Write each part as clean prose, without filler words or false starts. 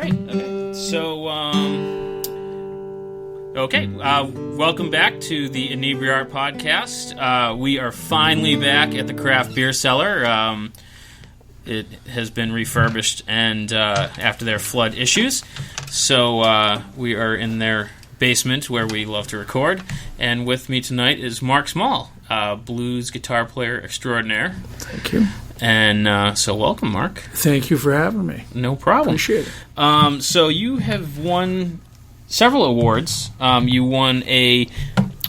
right. Okay. So, welcome back to the Inebri-art podcast. We are finally back at the craft beer cellar. It has been refurbished and after their flood issues. So we are in their basement where we love to record. And with me tonight is Mark Small, blues guitar player extraordinaire. Thank you. And so welcome, Mark. Thank you for having me. No problem. Appreciate it. So you have won several awards. You won a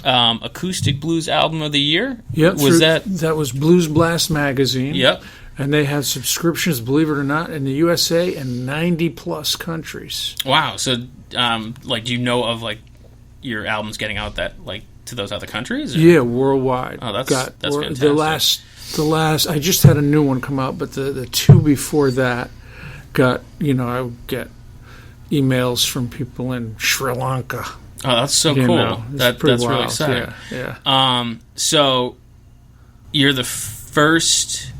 acoustic blues album of the year. Yep. That was Blues Blast magazine. Yep. And they have subscriptions, believe it or not, in the USA and 90-plus countries. Wow. So, do you know of, your albums getting out to those other countries? Or? Yeah, worldwide. Oh, that's fantastic. The last, I just had a new one come out, but the two before that got, I would get emails from people in Sri Lanka. Oh, that's so cool. That's wild. Really exciting. Yeah. So, you're the first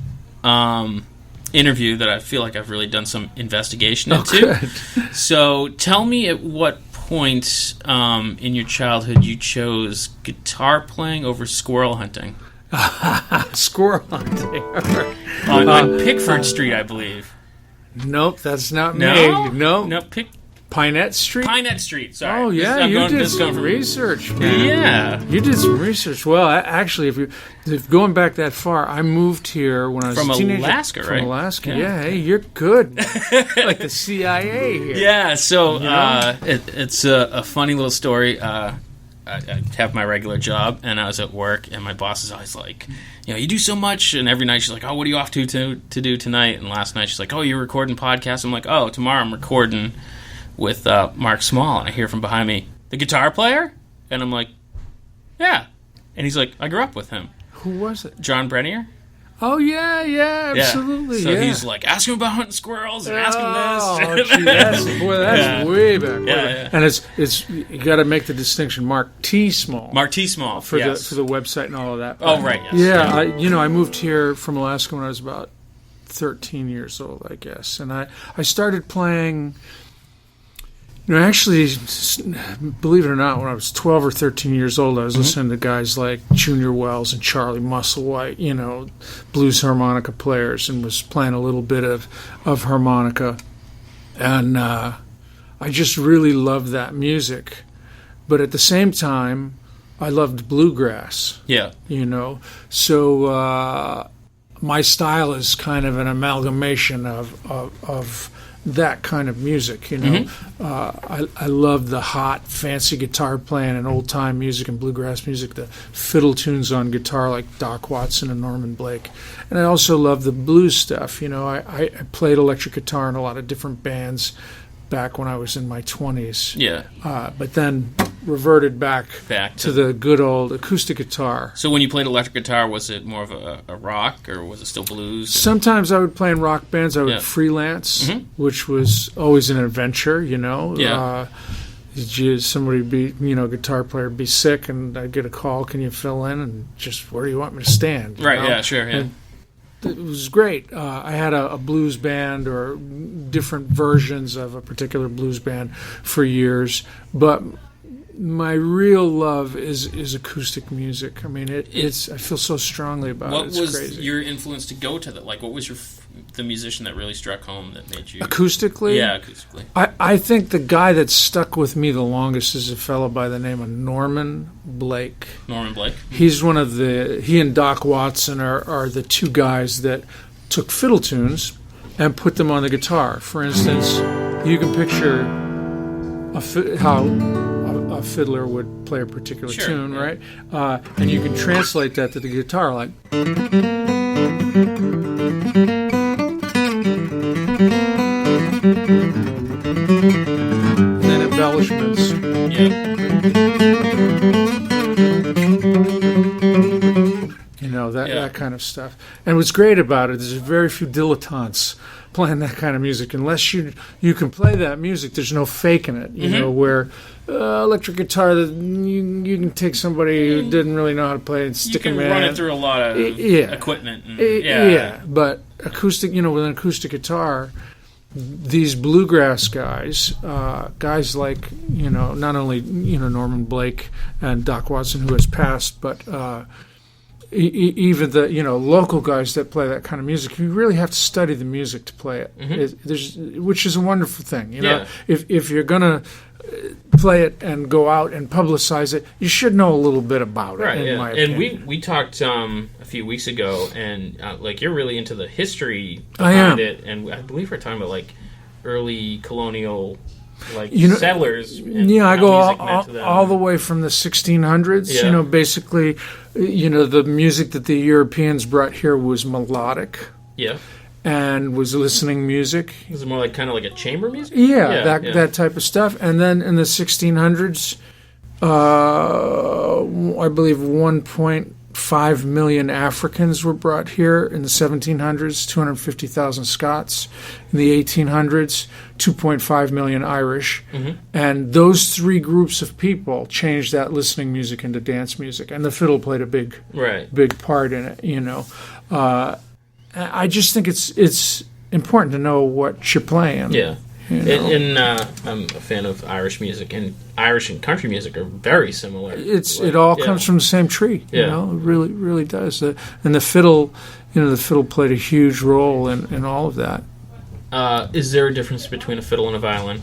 interview that I feel like I've really done some investigation into. Good. So tell me at what point in your childhood you chose guitar playing over squirrel hunting. Squirrel hunting. on Pickford Street, I believe. Nope, that's not me. No, Pinette Street? Pinette Street, sorry. Oh, yeah, you did some research, man. Yeah. You did some research. Well, actually, if going back that far, I moved here when I was a teenager. Alaska, right? From Alaska, yeah. Hey, you're good. Like the CIA here. Yeah, so it's a funny little story. I have my regular job, and I was at work, and my boss is always like, you do so much, and every night she's like, oh, what are you off to do tonight? And last night she's like, oh, you're recording podcasts? I'm like, oh, tomorrow I'm recording with Mark Small, and I hear from behind me, the guitar player? And I'm like, yeah. And he's like, I grew up with him. Who was it? John Brenier. Oh, yeah, absolutely. So he's like, ask him about hunting squirrels and ask him this. That's way back. Yeah. And it's you got to make the distinction, Mark T. Small. Mark T. Small, for the website and all of that. Oh, right, yes. Yeah, I moved here from Alaska when I was about 13 years old, I guess. And I started playing... actually, believe it or not, when I was 12 or 13 years old, I was listening to guys like Junior Wells and Charlie Musselwhite, blues harmonica players, and was playing a little bit of harmonica. And I just really loved that music. But at the same time, I loved bluegrass. Yeah. So my style is kind of an amalgamation of that kind of music, I love the hot, fancy guitar playing and old-time music and bluegrass music, the fiddle tunes on guitar like Doc Watson and Norman Blake. And I also love the blues stuff. I played electric guitar in a lot of different bands back when I was in my 20s. Yeah. But then reverted back to the good old acoustic guitar. So when you played electric guitar, was it more of a rock, or was it still blues? Sometimes I would play in rock bands. I would freelance, which was always an adventure, Yeah. Somebody would be, guitar player would be sick, and I'd get a call, can you fill in? And just, where do you want me to stand? Right, yeah, sure, yeah. And it was great. I had a blues band or different versions of a particular blues band for years, but my real love is acoustic music. I mean, it's I feel so strongly about it. It's crazy. What was your influence to go to that? What was the musician that really struck home that made you... Acoustically? Yeah, acoustically. I think the guy that stuck with me the longest is a fellow by the name of Norman Blake. Norman Blake? He's he and Doc Watson are the two guys that took fiddle tunes and put them on the guitar. For instance, you can picture how a fiddler would play a particular tune, right? And you can translate that to the guitar, like... And then embellishments. That kind of stuff. And what's great about it is there's very few dilettantes playing that kind of music. Unless you can play that music, there's no faking it. Where electric guitar, you can take somebody who didn't really know how to play and stick them in. You can run it through a lot of equipment. But acoustic, with an acoustic guitar, these bluegrass guys, guys like, not only, Norman Blake and Doc Watson, who has passed, but even the, local guys that play that kind of music, you really have to study the music to play it, which is a wonderful thing. If you're going to play it and go out and publicize it, you should know a little bit about it, in my opinion. And we talked a few weeks ago, and you're really into the history behind it, and I believe we're talking about early colonial settlers. I go all the way from the 1600s. Yeah. Basically, the music that the Europeans brought here was melodic. Yeah. And was listening music. Is it more kind of like a chamber music? That type of stuff. And then in the 1600s, I believe 1.5 million Africans were brought here. In the 1700s, 250,000 Scots. In the 1800s, 2.5 million Irish. Mm-hmm. And those three groups of people changed that listening music into dance music. And the fiddle played a big part in it, I just think it's important to know what you're playing. Yeah. And I'm a fan of Irish music, and Irish and country music are very similar. It all comes from the same tree. It really, really does. And the fiddle, the fiddle played a huge role in all of that. Is there a difference between a fiddle and a violin?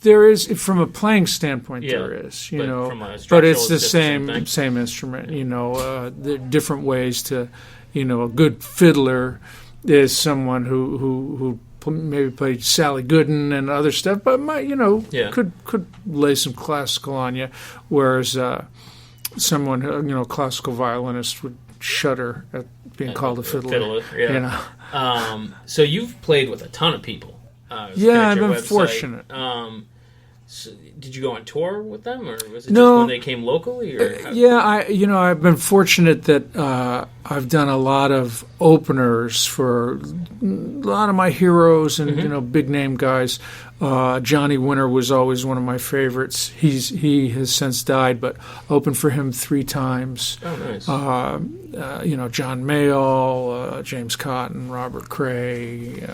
There is, from a playing standpoint. There is, but it's the same instrument. There are different ways to. A good fiddler is someone who maybe played Sally Gooden and other stuff, but could lay some classical on you, whereas someone classical violinist would shudder at being called a fiddler. So you've played with a ton of people. I've been fortunate. So did you go on tour with them, or was it just when they came locally? Or I've been fortunate that I've done a lot of openers for a lot of my heroes and big name guys. Johnny Winter was always one of my favorites. He has since died, but opened for him 3 times. Oh, nice. John Mayall, James Cotton, Robert Cray.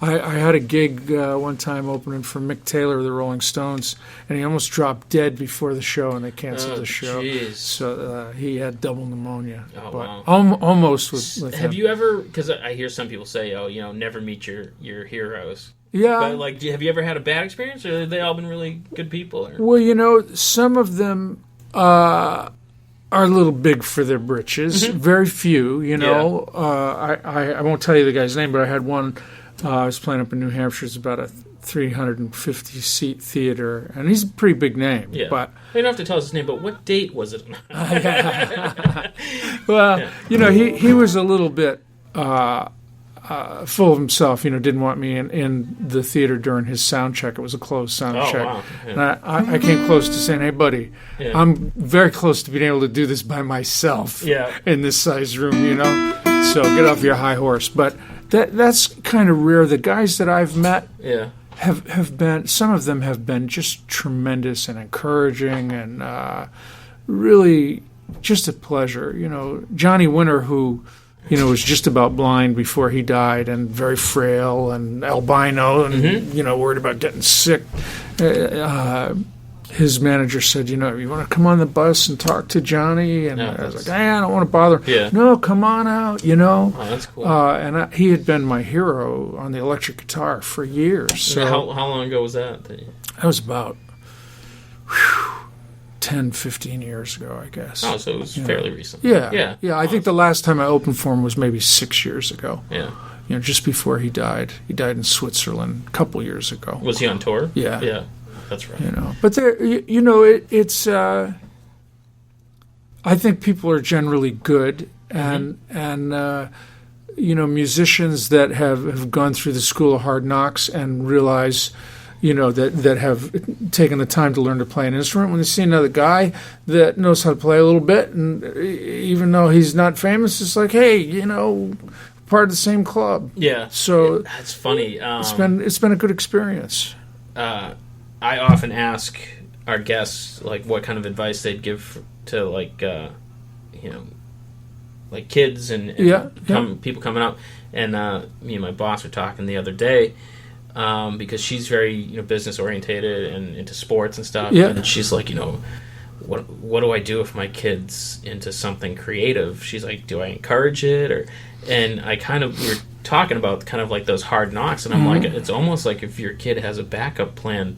I had a gig one time opening for Mick Taylor of the Rolling Stones, and he almost dropped dead before the show, and they canceled the show. Geez. So he had double pneumonia. Oh, but wow. Almost with him. Have you ever, because I hear some people say, never meet your heroes. Yeah. But, have you ever had a bad experience, or have they all been really good people? Or? Well, some of them are a little big for their britches. Mm-hmm. Very few, I won't tell you the guy's name, but I had one. I was playing up in New Hampshire. It's about a 350-seat theater, and he's a pretty big name. Yeah. But you don't have to tell us his name, but what date was it? Well, he was a little bit full of himself. Didn't want me in the theater during his sound check. It was a closed sound check. Wow. Yeah. And I came close to saying, "Hey, buddy, I'm very close to being able to do this by myself in this size room, So get off your high horse." But that's kind of rare. The guys that I've met have been, some of them have been just tremendous and encouraging and really just a pleasure. Johnny Winter, who was just about blind before he died and very frail and albino and, worried about getting sick. His manager said, you want to come on the bus and talk to Johnny? And I was like, I don't want to bother. Yeah. No, come on out, Oh, that's cool. And he had been my hero on the electric guitar for years. So how long ago was that? That was about 10, 15 years ago, I guess. Oh, so it was fairly recent. Yeah. I think the last time I opened for him was maybe 6 years ago. Yeah. Just before he died. He died in Switzerland a couple years ago. Was he on tour? Yeah. Yeah. That's right. But there, it's. I think people are generally good, and musicians that have gone through the school of hard knocks and realize, that have taken the time to learn to play an instrument. When they see another guy that knows how to play a little bit, and even though he's not famous, it's like, hey, part of the same club. Yeah. So that's funny. It's been a good experience. I often ask our guests what kind of advice they'd give to kids and people coming up, And me and my boss were talking the other day because she's very business orientated and into sports and stuff. Yeah. And she's like, what do I do if my kid's into something creative? She's like, do I encourage it? And we were talking about kind of like those hard knocks, and I'm like, it's almost like if your kid has a backup plan,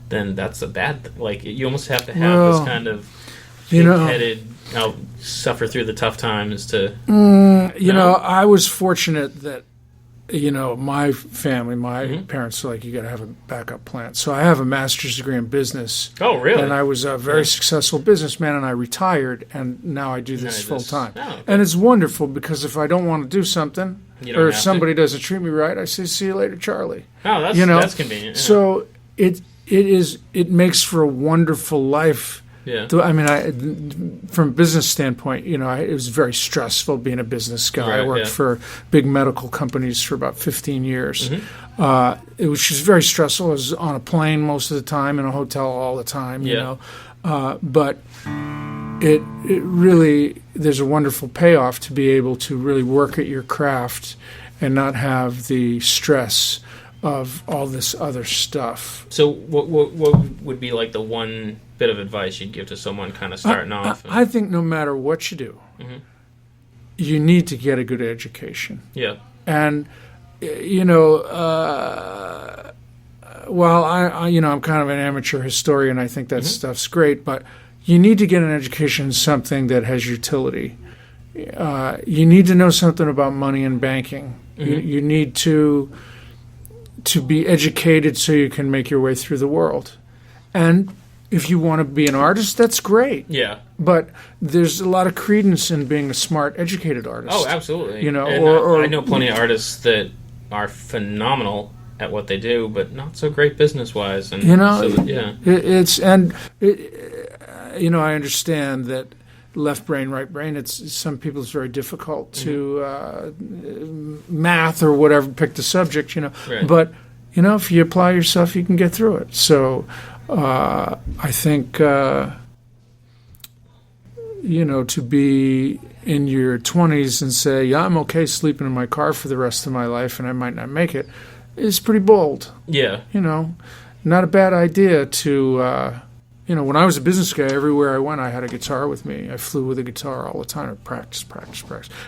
then that's a bad thing. Like, you almost have to have this kind of big-headed, I'll suffer through the tough times to... I was fortunate that, my family, my parents were like, you got to have a backup plan. So I have a master's degree in business. Oh, really? And I was a very successful businessman, and I retired, and now I do this full time. Oh, okay. And it's wonderful because if I don't want to do something, or if somebody doesn't treat me right, I say, see you later, Charlie. Oh, that's convenient. Yeah. So it makes for a wonderful life. Yeah. I mean, from a business standpoint, it was very stressful being a business guy. Right, I worked for big medical companies for about 15 years. It was just very stressful. I was on a plane most of the time, in a hotel all the time, But it really, there's a wonderful payoff to be able to really work at your craft and not have the stress of all this other stuff. So what would be like the one bit of advice you'd give to someone kind of starting off? I think no matter what you do, you need to get a good education. Yeah. And, while I'm kind of an amateur historian, I think that stuff's great, but you need to get an education in something that has utility. You need to know something about money and banking. You need to be educated so you can make your way through the world. And if you want to be an artist, that's great. Yeah. But there's a lot of credence in being a smart, educated artist. Oh, absolutely. And I know plenty of artists that are phenomenal at what they do, but not so great business-wise. And I understand that left brain, right brain, some people it's very difficult to math or whatever, pick the subject, Right. But, if you apply yourself, you can get through it. So I think, to be in your 20s and say, yeah, I'm okay sleeping in my car for the rest of my life and I might not make it, is pretty bold. Yeah. Not a bad idea to... when I was a business guy, everywhere I went, I had a guitar with me. I flew with a guitar all the time. I practice,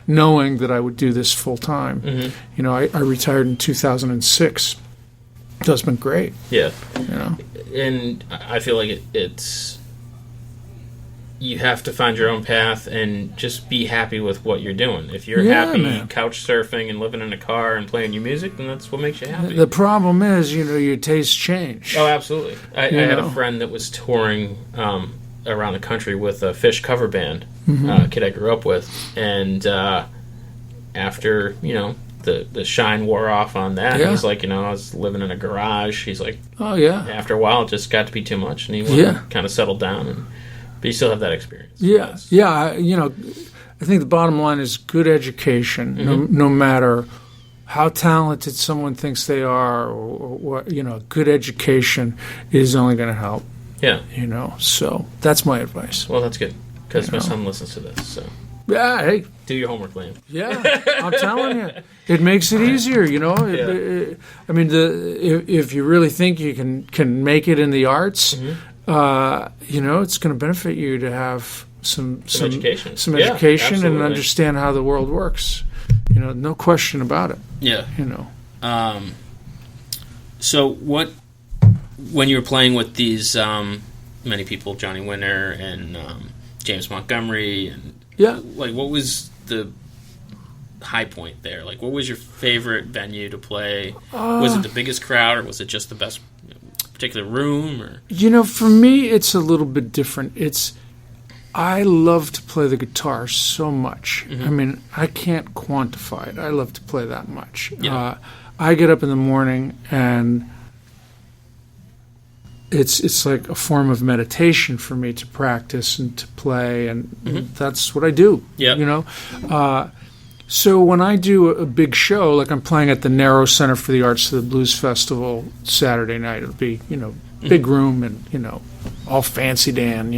knowing that I would do this full time. I retired in 2006. That's been great. Yeah. And I feel like it's you have to find your own path and just be happy with what you're doing. If you're happy couch surfing and living in a car and playing your music, then that's what makes you happy. The problem is, your tastes change. Oh, absolutely. I had a friend that was touring around the country with a Fish cover band, a kid I grew up with. And after, the shine wore off on that, he's like, I was living in a garage. He's like, oh, yeah. After a while, it just got to be too much. And he wanted to kind of settle down. But you still have that experience. Yeah, I think the bottom line is good education, no matter how talented someone thinks they are, or what, good education is only going to help. Yeah. So that's my advice. Well, that's good, because my son listens to this, so. Yeah, hey. Do your homework, Liam. Yeah, I'm telling you. It makes it easier, if you really think you can make it in the arts, it's going to benefit you to have some education and understand how the world works. No question about it. Yeah. So when you were playing with these many people, Johnny Winter and James Montgomery, and what was the high point there? Like, what was your favorite venue to play? Was it the biggest crowd, or was it just the best particular room? Or for me, it's a little bit different. I love to play the guitar so much. I mean, I can't quantify it. I love to play that much. I get up in the morning and it's like a form of meditation for me to practice and to play, and that's what I do. So when I do a big show, like I'm playing at the Narrow Center for the Arts of the Blues Festival Saturday night, it'll be, big room and, all fancy Dan,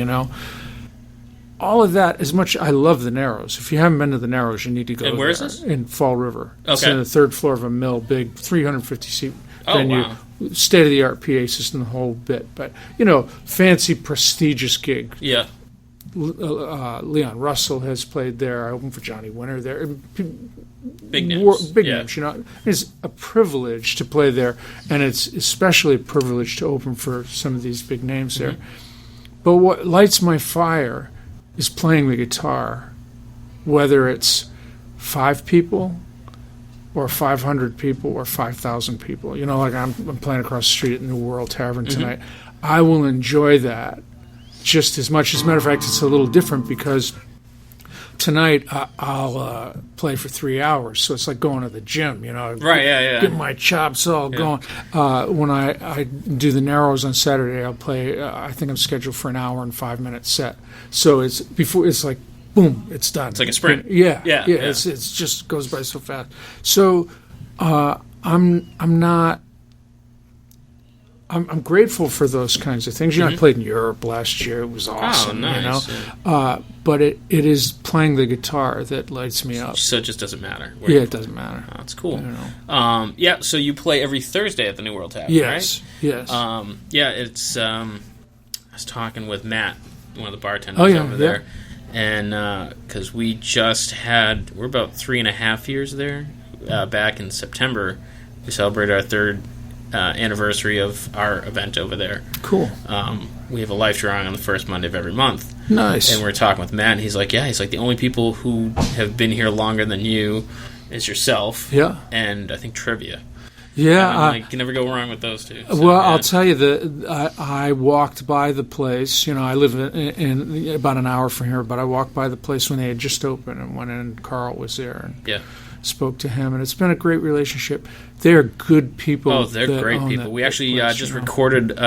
all of that, as much I love the Narrows. If you haven't been to the Narrows, you need to go. And where there. is this? In Fall River. Okay. It's in the third floor of a mill, big 350-seat venue. Wow. State-of-the-art PA system, the whole bit. But, fancy, prestigious gig. Yeah. Leon Russell has played there. I opened for Johnny Winter there. Big names. Big names, It's a privilege to play there, and it's especially a privilege to open for some of these big names there. But what lights my fire is playing the guitar, whether it's 5 people or 500 people or 5,000 people. Like I'm playing across the street at New World Tavern tonight. I will enjoy that just as much. As a matter of fact, it's a little different because tonight I'll play for 3 hours, so it's like going to the gym, Right, yeah. Get my chops all going. When I do the Narrows on Saturday, I'll play. I think I'm scheduled for an hour and 5-minute set. So it's like boom, it's done. It's like a sprint. Yeah. It's just goes by so fast. So I'm grateful for those kinds of things. I played in Europe last year. It was awesome. Oh, nice. But it is playing the guitar that lights me up. So it just doesn't matter. It doesn't matter. Oh, that's cool. So you play every Thursday at the New World Tavern, yes, right? Yes. It's. I was talking with Matt, one of the bartenders over there, and because we're about 3.5 years there. Back in September, we celebrated our 3rd anniversary of our event over there. Cool. We have a live drawing on the first Monday of every month. Nice. And we're talking with Matt, and he's like, the only people who have been here longer than you is yourself. Yeah. And I think Trivia. Yeah. And you can never go wrong with those two. So, I'll tell you that I walked by the place. I live in about an hour from here, but I walked by the place when they had just opened and went in, and Carl was there. And spoke to him, and it's been a great relationship. They're good people. Oh, they're great people. We actually just recorded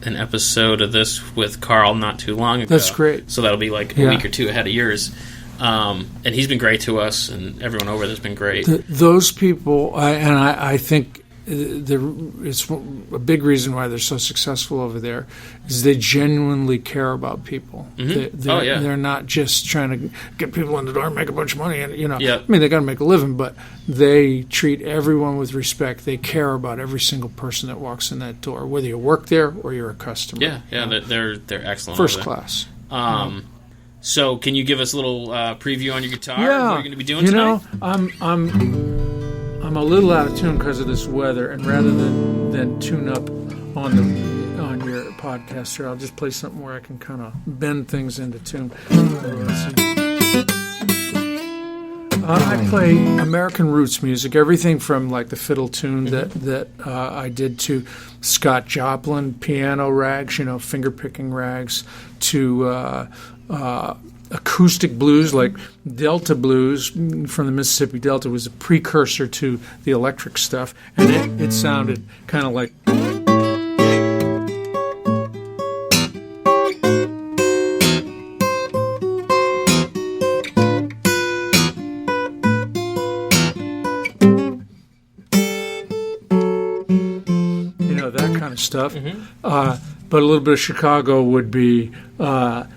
an episode of this with Carl not too long ago. That's great. So that'll be like a week or two ahead of yours. And he's been great to us, and everyone over there's been great. Those people, I think it's a big reason why they're so successful over there, is they genuinely care about people. They're not just trying to get people in the door and make a bunch of money. And I mean, they got to make a living, but they treat everyone with respect. They care about every single person that walks in that door, whether you work there or you're a customer. They're excellent. First class. So, can you give us a little preview on your guitar? Yeah, what you're going to be doing tonight? I'm a little out of tune because of this weather, and rather than tune up on your podcast here, I'll just play something where I can kind of bend things into tune. I play American roots music, everything from like the fiddle tune that I did to Scott Joplin piano rags, finger picking rags, to acoustic blues, like Delta blues from the Mississippi Delta was a precursor to the electric stuff, and it sounded kind of like. That kind of stuff. But a little bit of Chicago would be to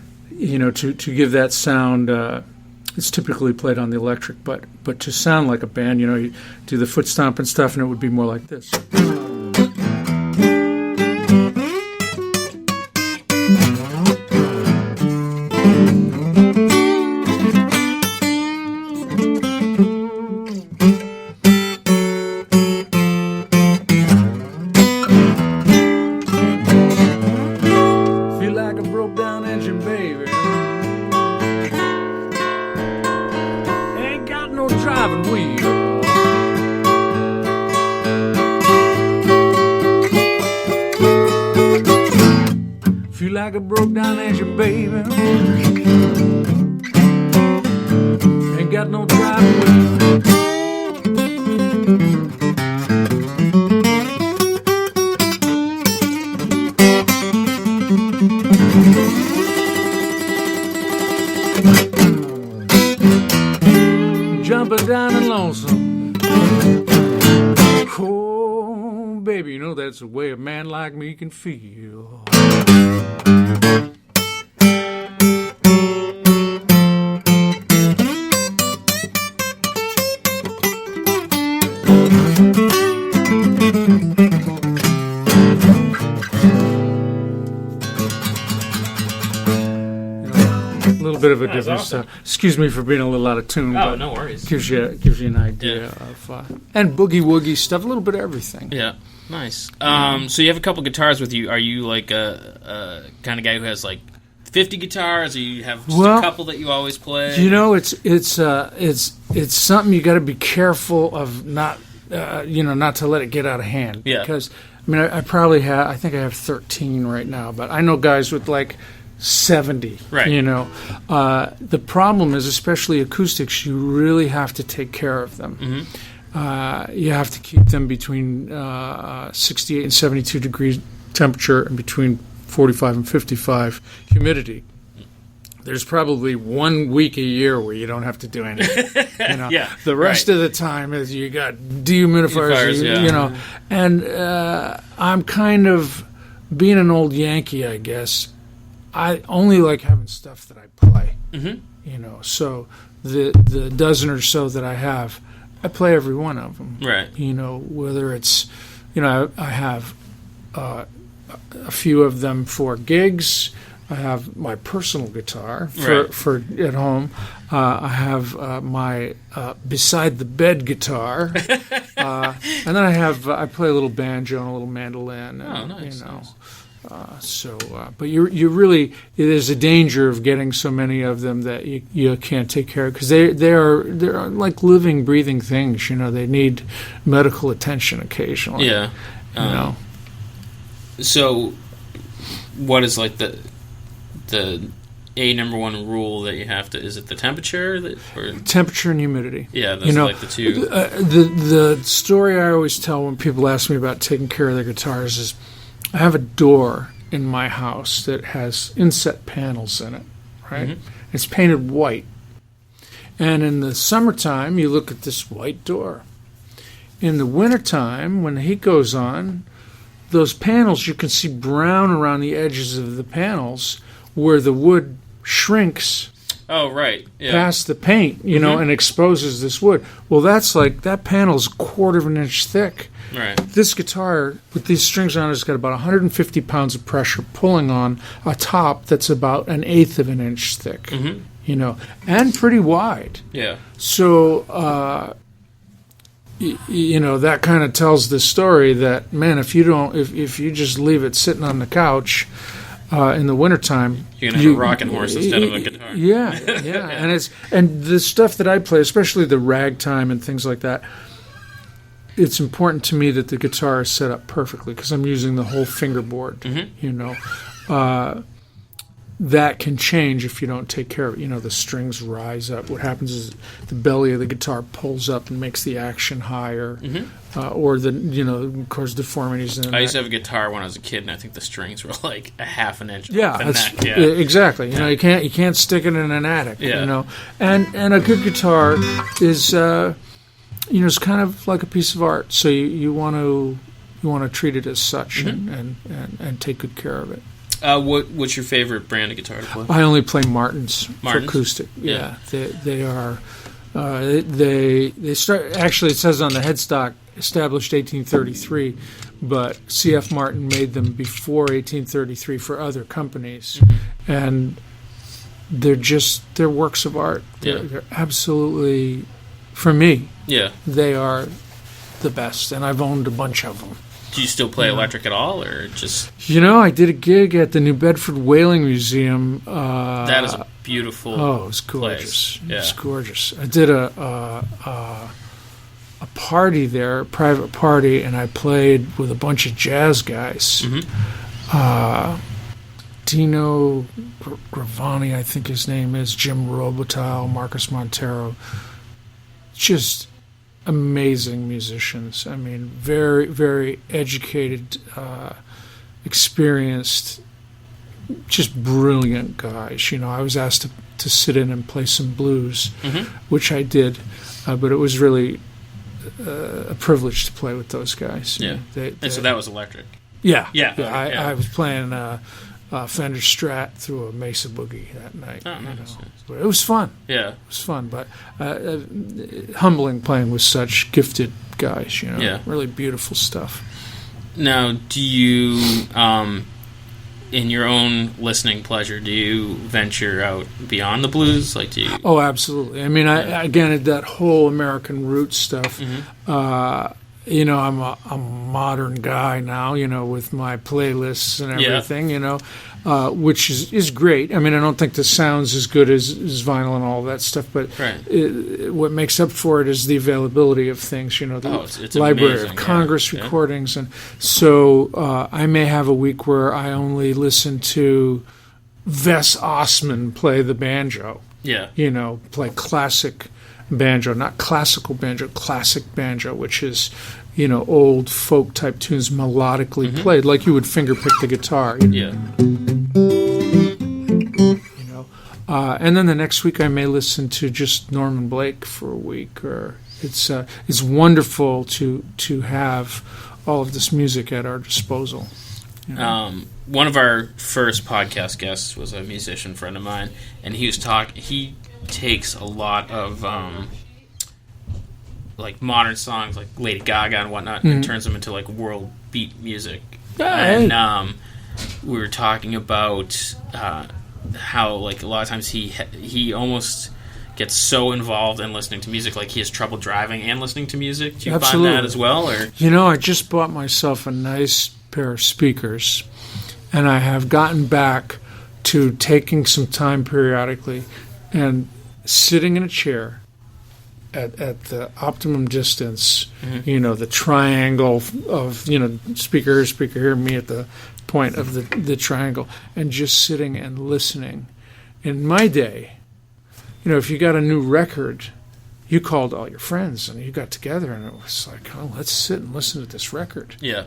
give that sound, it's typically played on the electric, but to sound like a band, you do the foot stomp and stuff, and it would be more like this. Feel like a broke down engine, baby. Ain't got no driving wheel. Feel like a broke down engine, baby. Ain't got no driving wheel. Jumping down and lonesome. Oh, baby, that's the way a man like me can feel. bit of a That's different awesome. style. Excuse me for being a little out of tune. Oh, but no worries. gives you an idea of and boogie woogie stuff, a little bit of everything. Yeah, nice. So you have a couple guitars with you. Are you like a kind of guy who has like 50 guitars, or you have just a couple that you always play? You know, it's something you got to be careful of not to let it get out of hand. Yeah. Because I mean, I think I have 13 right now, but I know guys with like 70. Right. You know, the problem is, especially acoustics, you really have to take care of them. Mm-hmm. You have to keep them between 68 and 72 degrees temperature and between 45 and 55 humidity. There's probably 1 week a year where you don't have to do anything. You know? Yeah, the rest of the time is you got dehumidifiers, you know. And I'm kind of, being an old Yankee, I guess, I only like having stuff that I play. Mm-hmm. You know, so the dozen or so that I have, I play every one of them. Right. You know, whether it's, you know, I have a few of them for gigs. I have my personal guitar for at home. I have my beside the bed guitar, and then I play a little banjo and a little mandolin. And, nice. You know, but you really, there's a danger of getting so many of them that you can't take care of, because they're like living, breathing things. You know, they need medical attention occasionally. Yeah. You know. So, what is like the number one rule that you have to? Is it the temperature or temperature and humidity? Yeah, those are like the two. The story I always tell when people ask me about taking care of their guitars is, I have a door in my house that has inset panels in it. Right, Mm-hmm. It's painted white, and in the summertime you look at this white door. In the wintertime, when the heat goes on, those panels, you can see brown around the edges of the panels where the wood shrinks past the paint, you know, and exposes this wood. Well, that's like, that panel's 1/4 of an inch thick. Right. This guitar, with these strings on it, has got about 150 pounds of pressure pulling on a top that's about 1/8 of an inch thick, you know, and pretty wide. Yeah. So, you know, that kind of tells the story that, man, if you just leave it sitting on the couch in the wintertime, you're gonna have a rocking horse instead of a guitar. Yeah, and the stuff that I play, especially the ragtime and things like that, it's important to me that the guitar is set up perfectly, because I'm using the whole fingerboard. You know, that can change if you don't take care of it. You know, the strings rise up. What happens is the belly of the guitar pulls up and makes the action higher, or of course, deformities. I used to have a guitar when I was a kid, and I think the strings were like 1/2 inch off Yeah, the neck. Yeah, exactly. You know, you can't stick it in an attic. Yeah. You know, and a good guitar is it's kind of like a piece of art. So you want to treat it as such and take good care of it. What's your favorite brand of guitar to play? I only play Martins for Martins? acoustic. Yeah, they are. They start. Actually, it says on the headstock, established 1833, but C.F. Martin made them before 1833 for other companies, and they're works of art. They're absolutely, for me. Yeah, they are the best, and I've owned a bunch of them. Do you still play electric at all, or just? You know, I did a gig at the New Bedford Whaling Museum. That is a beautiful. Oh, it was gorgeous. Place. Yeah. It was gorgeous. I did a party there, a private party, and I played with a bunch of jazz guys. Dino Gravani, I think his name is, Jim Robitaille, Marcus Montero. Just amazing musicians. I mean, very, very educated, experienced, just brilliant guys. You know, I was asked to sit in and play some blues, which I did, but it was really a privilege to play with those guys. Yeah. And so that was electric. Yeah. I was playing Fender Strat through a Mesa Boogie that night. Oh, nice. But it was fun. Yeah. It was fun, but humbling playing with such gifted guys, you know. Yeah. Really beautiful stuff. Now, do you in your own listening pleasure, do you venture out beyond the blues? Like, do you? Oh, absolutely. I mean, again, that whole American roots stuff. I'm a modern guy now, with my playlists and everything, which is great. I mean, I don't think the sound's as good as vinyl and all that stuff, but what makes up for it is the availability of things, the Library amazing, of Congress recordings. And so I may have a week where I only listen to Wes Osman play the banjo. Yeah. Play classic banjo, not classical banjo, classic banjo, which is, old folk type tunes melodically played, like you would fingerpick the guitar. And then the next week I may listen to just Norman Blake for a week. Or it's wonderful to have all of this music at our disposal. One of our first podcast guests was a musician friend of mine, and he takes a lot of like modern songs like Lady Gaga and whatnot and turns them into like world beat music. And we were talking about how like a lot of times he almost gets so involved in listening to music, like he has trouble driving and listening to music. Do you find that as well? Or I just bought myself a nice pair of speakers, and I have gotten back to taking some time periodically and sitting in a chair at the optimum distance, the triangle of, speaker here, me at the point of the triangle, and just sitting and listening. In my day, if you got a new record, you called all your friends and you got together and it was like, oh, let's sit and listen to this record. Yeah.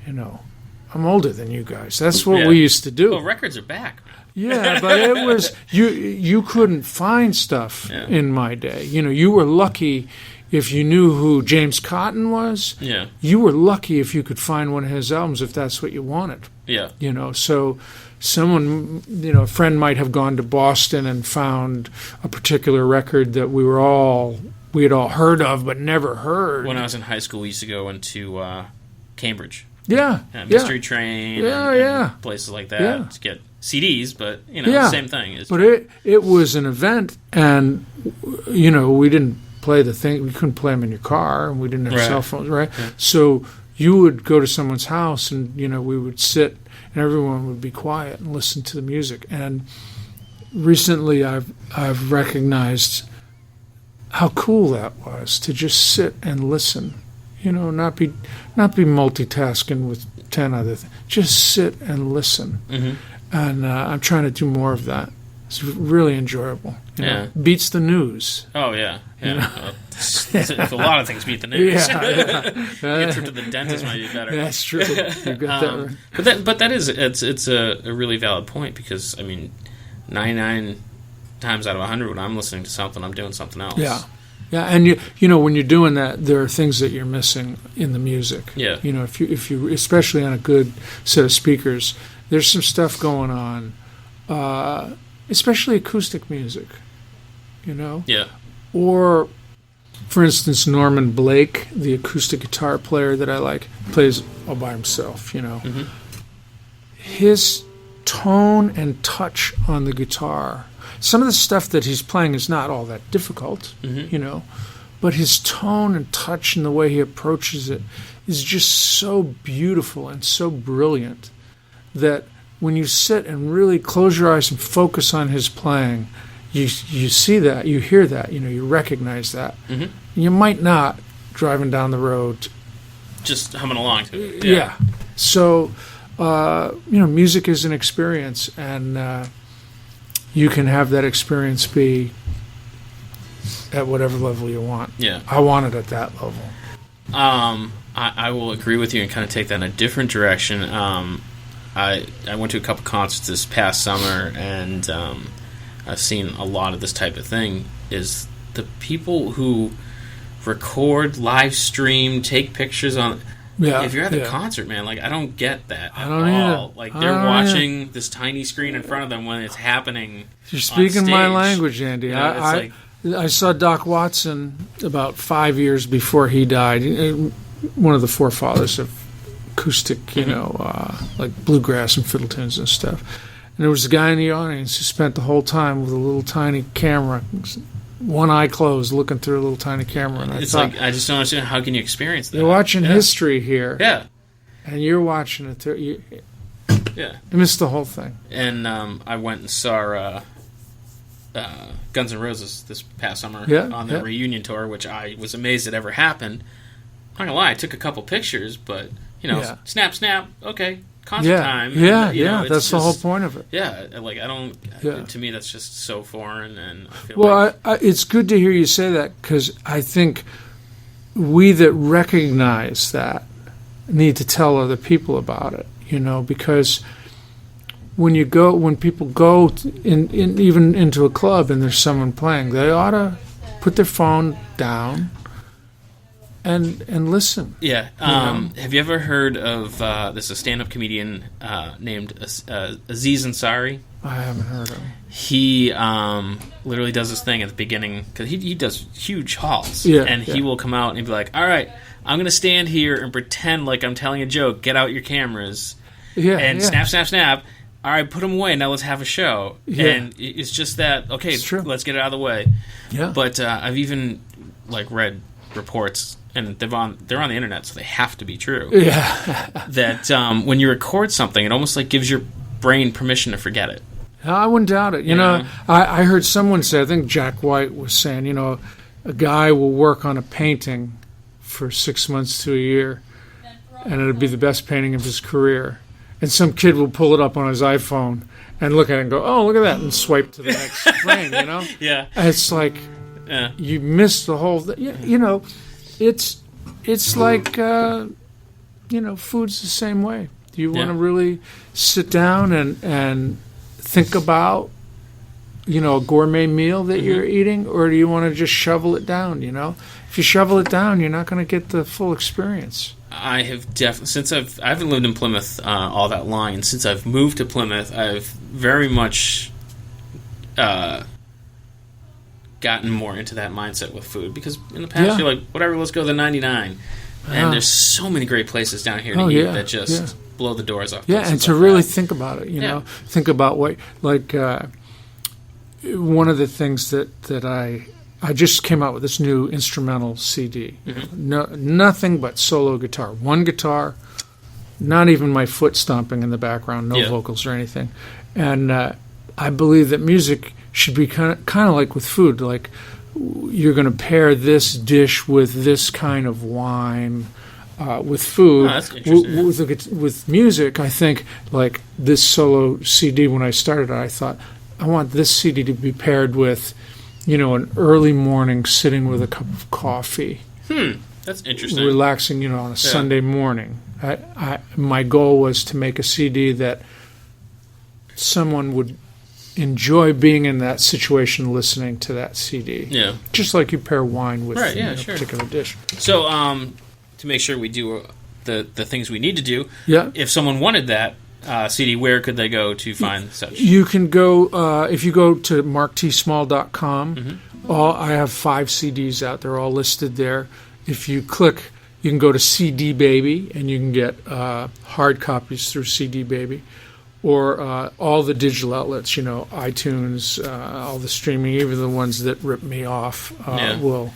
I'm older than you guys. That's what we used to do. Well, records are back. Yeah, but it was you couldn't find stuff in my day. You were lucky if you knew who James Cotton was. Yeah. You were lucky if you could find one of his albums if that's what you wanted. Yeah. So someone, a friend might have gone to Boston and found a particular record that we had all heard of but never heard. When I was in high school, we used to go into Cambridge. Yeah. Mystery Train and places like that to get CDs, but same thing. But it was an event, and we didn't play the thing. We couldn't play them in your car, and we didn't have cell phones, right? Yeah. So you would go to someone's house, and we would sit, and everyone would be quiet and listen to the music. And recently, I've recognized how cool that was to just sit and listen. Not be multitasking with 10 other things. Just sit and listen. And I'm trying to do more of that. It's really enjoyable. Beats the news. Oh, yeah. A lot of things beat the news. Get trip to the dentist might be better. That's true. You've got that right. But that is, it's a really valid point because, 99 times out of 100 when I'm listening to something, I'm doing something else. Yeah. Yeah, and when you're doing that, there are things that you're missing in the music. Yeah. If you especially on a good set of speakers, there's some stuff going on, especially acoustic music. Yeah. Or, for instance, Norman Blake, the acoustic guitar player that I like, plays all by himself. His tone and touch on the guitar. Some of the stuff that he's playing is not all that difficult, but his tone and touch and the way he approaches it is just so beautiful and so brilliant that when you sit and really close your eyes and focus on his playing, you see that, you hear that, you recognize that. You might not driving down the road. Just humming along to it. Yeah. So, music is an experience, and you can have that experience be at whatever level you want. Yeah. I want it at that level. I will agree with you and kind of take that in a different direction. I went to a couple concerts this past summer, and I've seen a lot of this type of thing, is the people who record, live stream, take pictures on... Yeah, if you're at the concert, man, I don't get that at all. They're watching this tiny screen in front of them when it's happening. You're speaking my language, Andy. I saw Doc Watson about 5 years before he died. One of the forefathers of acoustic, like bluegrass and fiddle tunes and stuff. And there was a guy in the audience who spent the whole time with a little tiny camera, one eye closed, looking through a little tiny camera. And I thought, I just don't understand, how can you experience that? You're watching history here. Yeah. And you're watching it through. You missed the whole thing. And I went and saw Guns N' Roses this past summer on their reunion tour, which I was amazed it ever happened. I'm not going to lie, I took a couple pictures, but, snap, okay. Concert time. That's the whole point of it. Yeah, like I don't. To me, that's just so foreign, and I feel it's good to hear you say that, because I think we that recognize that need to tell other people about it. Because when people go even into a club and there's someone playing, they ought to put their phone down and listen. Yeah. Have you ever heard of this a stand-up comedian named Aziz Ansari? I haven't heard of him. He literally does this thing at the beginning, because he does huge halls, and he will come out and be like, "All right, I'm going to stand here and pretend like I'm telling a joke. Get out your cameras, snap. All right, put them away. Now let's have a show." And it's just that. Okay, let's get it out of the way. Yeah. But I've even read reports. And they're on the internet, so they have to be true. Yeah. That when you record something, it almost gives your brain permission to forget it. I wouldn't doubt it. I heard someone say, I think Jack White was saying, a guy will work on a painting for 6 months to a year, and it'll be the best painting of his career. And some kid will pull it up on his iPhone and look at it and go, "Oh, look at that," and swipe to the next frame. Yeah. It's like you missed the whole thing. It's like, food's the same way. Do you want to really sit down and think about, a gourmet meal that you're eating, or do you want to just shovel it down, If you shovel it down, you're not going to get the full experience. I have definitely, I haven't lived in Plymouth all that long, and since I've moved to Plymouth, I've very much gotten more into that mindset with food, because in the past you're like, whatever, let's go to the 99, and there's so many great places down here to eat that just blow the doors off. And to really think about it, think about what, one of the things that I just came out with this new instrumental CD, nothing but solo guitar, one guitar, not even my foot stomping in the background, no vocals or anything, and I believe that music should be kind of like with food. Like, you're going to pair this dish with this kind of wine. With food, with music, I think, like this solo CD, when I started it, I thought, I want this CD to be paired with, an early morning sitting with a cup of coffee. That's interesting. Relaxing, on a Sunday morning. My goal was to make a CD that someone would enjoy being in that situation, listening to that CD. Yeah. Just like you pair wine with a particular dish. So, to make sure we do the things we need to do, if someone wanted that CD, where could they go to find such? You can go, if you go to marktsmall.com, I have 5 CDs out. They're all listed there. If you click, you can go to CD Baby, and you can get hard copies through CD Baby. Or all the digital outlets, iTunes, all the streaming, even the ones that rip me off, will,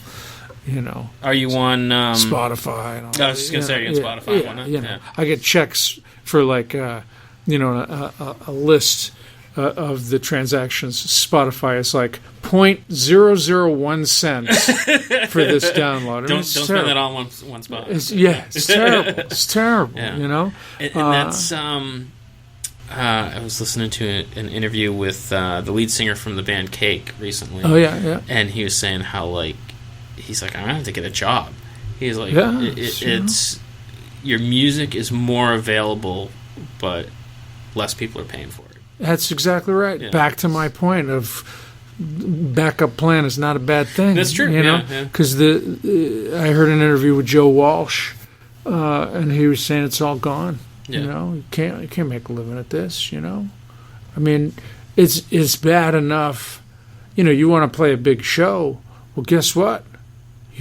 Are you on Spotify? And all I was just going to say, are you on Spotify? I get checks for a list of the transactions. Spotify is like 0.001 cents for this download. Don't spend that on one spot. It's terrible. It's terrible, And that's... I was listening to an interview with the lead singer from the band Cake recently. Oh, yeah. And he was saying how, he's like, I'm going to have to get a job. He's like, it's your music is more available, but less people are paying for it. That's exactly right. Yeah. Back to my point of backup plan is not a bad thing. That's true. Because I heard an interview with Joe Walsh, and he was saying it's all gone. Yeah. You can't make a living at this. I mean, it's bad enough. You want to play a big show. Well, guess what?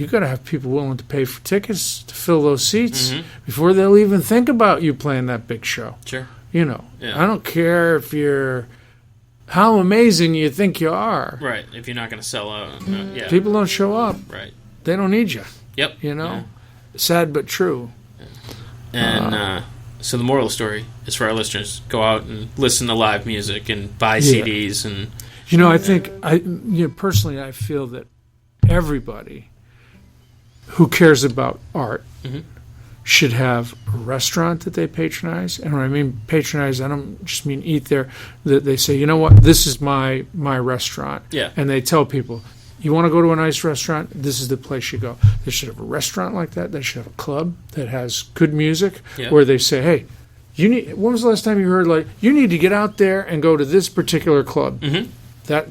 you got to have people willing to pay for tickets to fill those seats before they'll even think about you playing that big show. Sure. You know, Yeah. I don't care if you're how amazing you think you are. Right. If you're not going to sell out. Yeah. People don't show up. Right. They don't need you. Yep. You know, Yeah. sad but true. And so the moral of the story is for our listeners: go out and listen to live music and buy CDs. And You know, I think personally, I feel that everybody who cares about art should have a restaurant that they patronize. And when I mean patronize, I don't just mean eat there. That they say, you know what, this is my restaurant. Yeah. And they tell people, you want to go to a nice restaurant, this is the place you go. They should have a restaurant like that. They should have a club that has good music where they say, hey, when was the last time you heard, like, you need to get out there and go to this particular club? That,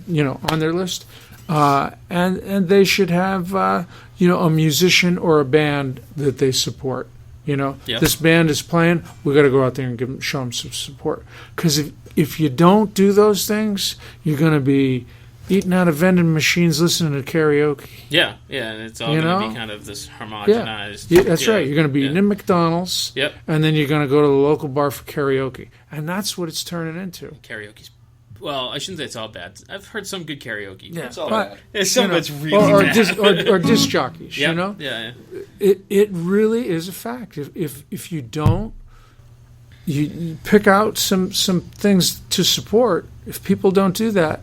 on their list. And they should have, a musician or a band that they support. This band is playing, we got to go out there and show them some support. Because if you don't do those things, you're going to be eating out of vending machines, listening to karaoke. Yeah, and it's all going to be kind of this homogenized. Yeah, that's right. You're going to be eating at McDonald's, and then you're going to go to the local bar for karaoke. And that's what it's turning into. Karaoke's... Well, I shouldn't say it's all bad. I've heard some good karaoke. Yeah, it's all bad. There's some that's really bad. Or disc jockeys, Yeah. It really is a fact. If you don't, you pick out some things to support. If people don't do that,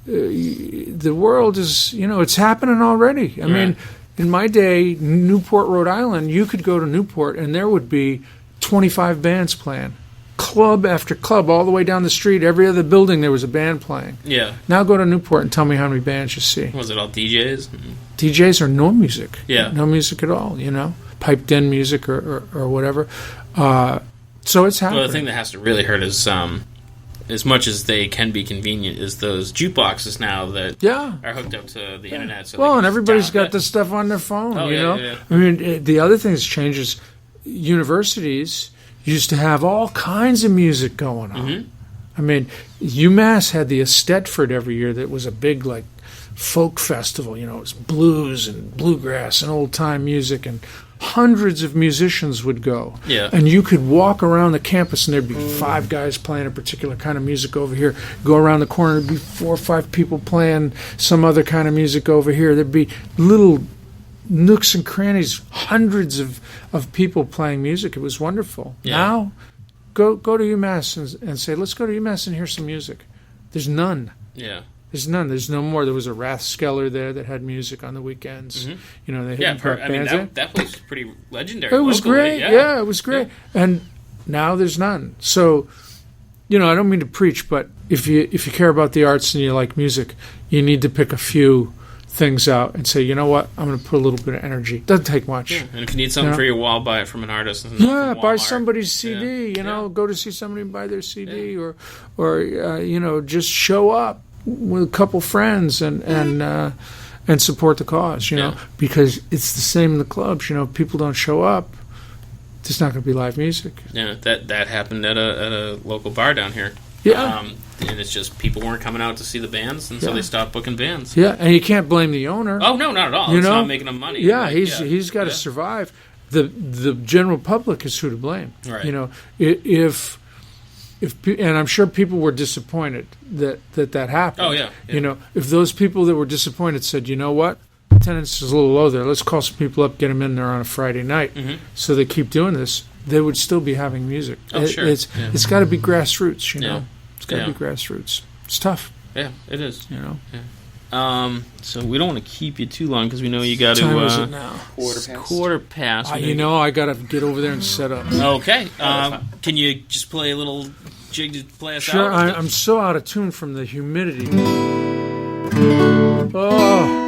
the world is, it's happening already. I mean, in my day, Newport, Rhode Island, you could go to Newport and there would be 25 bands playing. Club after club, all the way down the street, every other building there was a band playing. Yeah. Now go to Newport and tell me how many bands you see. Was it all DJs? DJs or no music. Yeah. No music at all, Piped in music or whatever. So it's happening. Well, the thing that has to really hurt is, as much as they can be convenient, is those jukeboxes now that are hooked up to the internet. So and everybody's got this stuff on their phone, Yeah. I mean, the other thing that's changed is universities used to have all kinds of music going on. I mean, UMass had the Estetford every year that was a big, like, folk festival. It was blues and bluegrass and old-time music, and hundreds of musicians would go. Yeah. And you could walk around the campus, and there'd be 5 guys playing a particular kind of music over here. Go around the corner, there'd be 4 or 5 people playing some other kind of music over here. There'd be little nooks and crannies, hundreds of people playing music. It was wonderful. Yeah. Now, go to UMass and say, let's go to UMass and hear some music. There's none. Yeah. There's none. There's no more. There was a Rathskeller there that had music on the weekends. They had bands there. That was pretty legendary. It was locally. great. Yeah, it was great. Yeah. And now there's none. So, I don't mean to preach, but if you care about the arts and you like music, you need to pick a few things out and say, you know what, I'm going to put a little bit of energy. Doesn't take much. Yeah. And if you need something for your wall, buy it from an artist. Buy somebody's CD. Go to see somebody and buy their CD, or just show up with a couple friends and support the cause. Because it's the same in the clubs. If people don't show up, there's not going to be live music. Yeah, that happened at a local bar down here. Yeah. And it's just people weren't coming out to see the bands, and so they stopped booking bands. Yeah, and you can't blame the owner. Oh, no, not at all. It's not making them money. Yeah, he's got to survive. The general public is who to blame. Right. If and I'm sure people were disappointed that happened. Oh, yeah. If those people that were disappointed said, you know what, attendance is a little low there, let's call some people up, get them in there on a Friday night, so they keep doing this, they would still be having music. Sure. It's got to be grassroots, Yeah. It's got to be grassroots. It's tough. Yeah, it is. Yeah. So we don't want to keep you too long because we know you got to. What time is it now? Quarter past. I got to get over there and set up. Okay. Can you just play a little jig to play us out? Sure. I'm so out of tune from the humidity. Oh.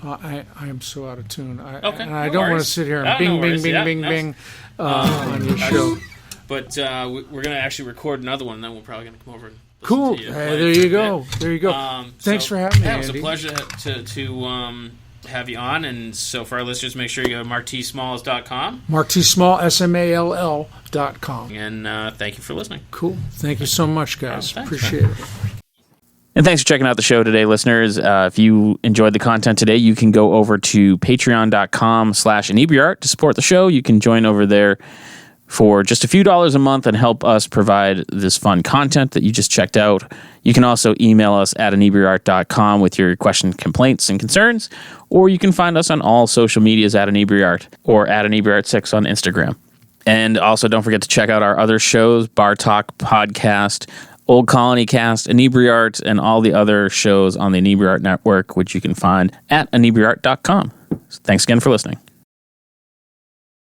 I am so out of tune. And I don't want to sit here and bing on your show. But we're going to actually record another one, and then we're probably going to come over and listen cool. to you. There you go. Thanks for having me, It was Andy. a pleasure to have you on. And so for our listeners, make sure you go to marktsmalls.com. marktsmall.com. And thank you for listening. Cool. Thank you so much, guys. Thanks, Appreciate it. And thanks for checking out the show today, listeners. If you enjoyed the content today, you can go over to patreon.com/Inebri-art to support the show. You can join over there for just a few dollars a month and help us provide this fun content that you just checked out. You can also email us at Inebri-art.com with your questions, complaints, and concerns, or you can find us on all social medias at Inebri-art or at Inebri-art6 on Instagram. And also don't forget to check out our other shows, Bar Talk Podcast, Old Colony Cast, Inebri-art, and all the other shows on the Inebri-art Network, which you can find at Inebri-art.com. Thanks again for listening.